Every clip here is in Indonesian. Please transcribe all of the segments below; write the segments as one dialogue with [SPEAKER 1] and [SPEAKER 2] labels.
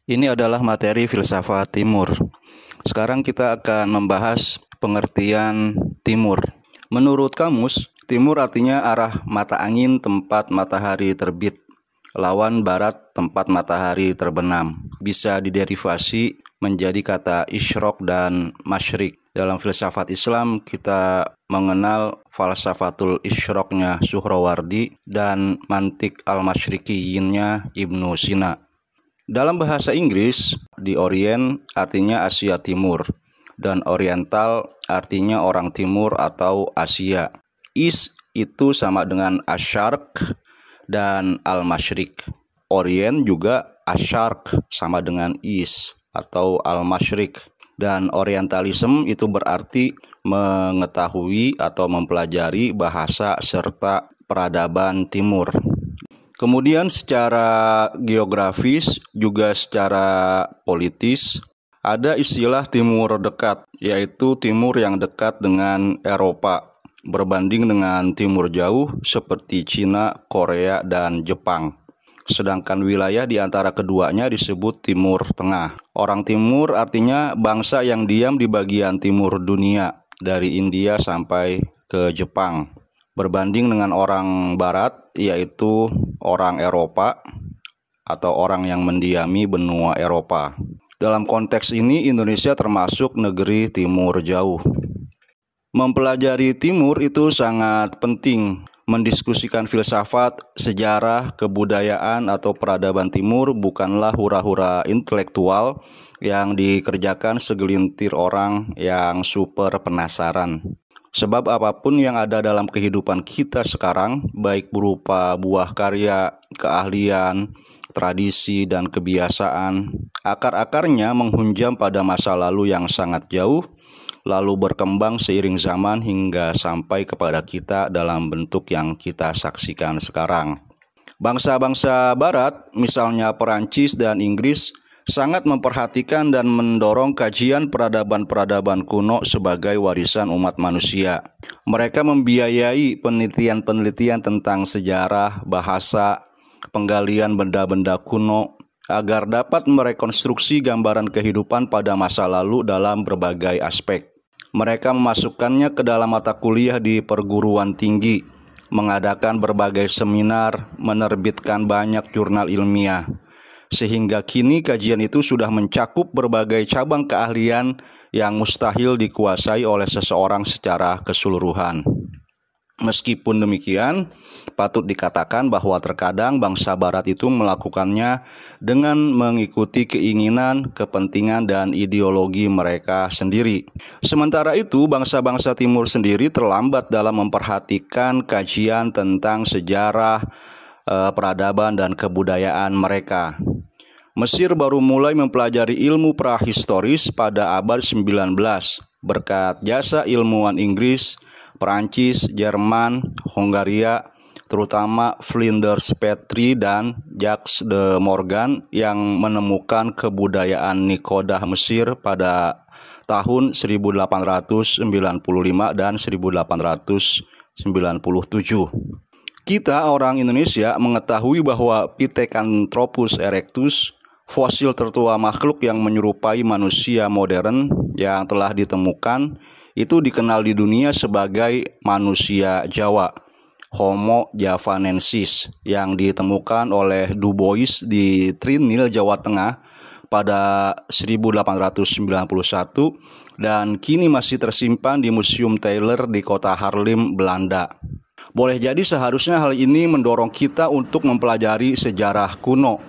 [SPEAKER 1] Ini adalah materi filsafat timur. Sekarang kita akan membahas pengertian timur. Menurut kamus, timur artinya arah mata angin tempat matahari terbit, lawan barat tempat matahari terbenam. Bisa diderivasi menjadi kata isyrok dan masyrik. Dalam filsafat Islam kita mengenal falsafatul isyroknya Suhrawardi dan mantik al-masyrikiyinnya Ibnu Sina. Dalam bahasa Inggris, di Orient artinya Asia Timur dan Oriental artinya orang timur atau Asia. East itu sama dengan Asyarq dan Al-Masyriq. Orient juga Asyarq sama dengan East atau Al-Masyriq. Dan Orientalism itu berarti mengetahui atau mempelajari bahasa serta peradaban timur. Kemudian secara geografis juga secara politis ada istilah timur dekat, yaitu timur yang dekat dengan Eropa berbanding dengan timur jauh seperti Cina, Korea, dan Jepang. Sedangkan wilayah di antara keduanya disebut Timur Tengah. Orang timur artinya bangsa yang diam di bagian timur dunia, dari India sampai ke Jepang. Berbanding dengan orang barat, yaitu orang Eropa atau orang yang mendiami benua Eropa. Dalam konteks ini Indonesia termasuk negeri timur jauh. Mempelajari timur itu sangat penting. Mendiskusikan filsafat, sejarah, kebudayaan atau peradaban timur bukanlah hura-hura intelektual yang dikerjakan segelintir orang yang super penasaran. Sebab apapun yang ada dalam kehidupan kita sekarang, baik berupa buah karya, keahlian, tradisi, dan kebiasaan, akar-akarnya menghunjam pada masa lalu yang sangat jauh, lalu berkembang seiring zaman hingga sampai kepada kita dalam bentuk yang kita saksikan sekarang. Bangsa-bangsa Barat, misalnya Perancis dan Inggris, sangat memperhatikan dan mendorong kajian peradaban-peradaban kuno sebagai warisan umat manusia. Mereka membiayai penelitian-penelitian tentang sejarah, bahasa, penggalian benda-benda kuno, agar dapat merekonstruksi gambaran kehidupan pada masa lalu dalam berbagai aspek. Mereka memasukkannya ke dalam mata kuliah di perguruan tinggi, mengadakan berbagai seminar, menerbitkan banyak jurnal ilmiah. Sehingga kini kajian itu sudah mencakup berbagai cabang keahlian yang mustahil dikuasai oleh seseorang secara keseluruhan. Meskipun demikian, patut dikatakan bahwa terkadang bangsa Barat itu melakukannya dengan mengikuti keinginan, kepentingan, dan ideologi mereka sendiri. Sementara itu, bangsa-bangsa Timur sendiri terlambat dalam memperhatikan kajian tentang sejarah, peradaban, dan kebudayaan mereka. Mesir baru mulai mempelajari ilmu prahistoris pada abad 19 berkat jasa ilmuwan Inggris, Perancis, Jerman, Hongaria, terutama Flinders Petrie dan Jacques de Morgan yang menemukan kebudayaan Nikodah Mesir pada tahun 1895 dan 1897. Kita orang Indonesia mengetahui bahwa Pithecanthropus erectus, fosil tertua makhluk yang menyerupai manusia modern yang telah ditemukan, itu dikenal di dunia sebagai manusia Jawa, Homo javanensis, yang ditemukan oleh Du Bois di Trinil, Jawa Tengah pada 1891 dan kini masih tersimpan di Museum Taylor di kota Haarlem, Belanda. Boleh jadi seharusnya hal ini mendorong kita untuk mempelajari sejarah kuno,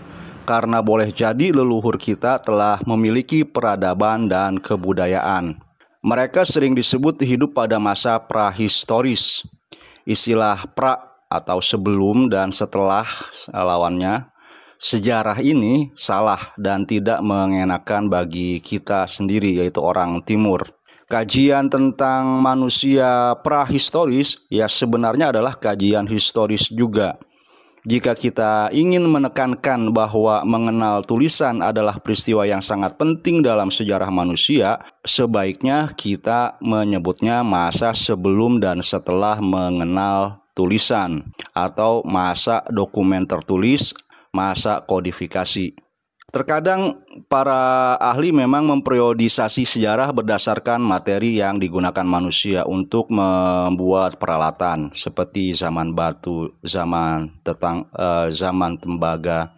[SPEAKER 1] karena boleh jadi leluhur kita telah memiliki peradaban dan kebudayaan. Mereka sering disebut hidup pada masa prahistoris. Istilah pra atau sebelum dan setelah lawannya, sejarah ini salah dan tidak mengenakan bagi kita sendiri, yaitu orang Timur. Kajian tentang manusia prahistoris ya sebenarnya adalah kajian historis juga. Jika kita ingin menekankan bahwa mengenal tulisan adalah peristiwa yang sangat penting dalam sejarah manusia, sebaiknya kita menyebutnya masa sebelum dan setelah mengenal tulisan, atau masa dokumen tertulis, masa kodifikasi. Terkadang para ahli memang memperiodisasi sejarah berdasarkan materi yang digunakan manusia untuk membuat peralatan seperti zaman batu, zaman tembaga,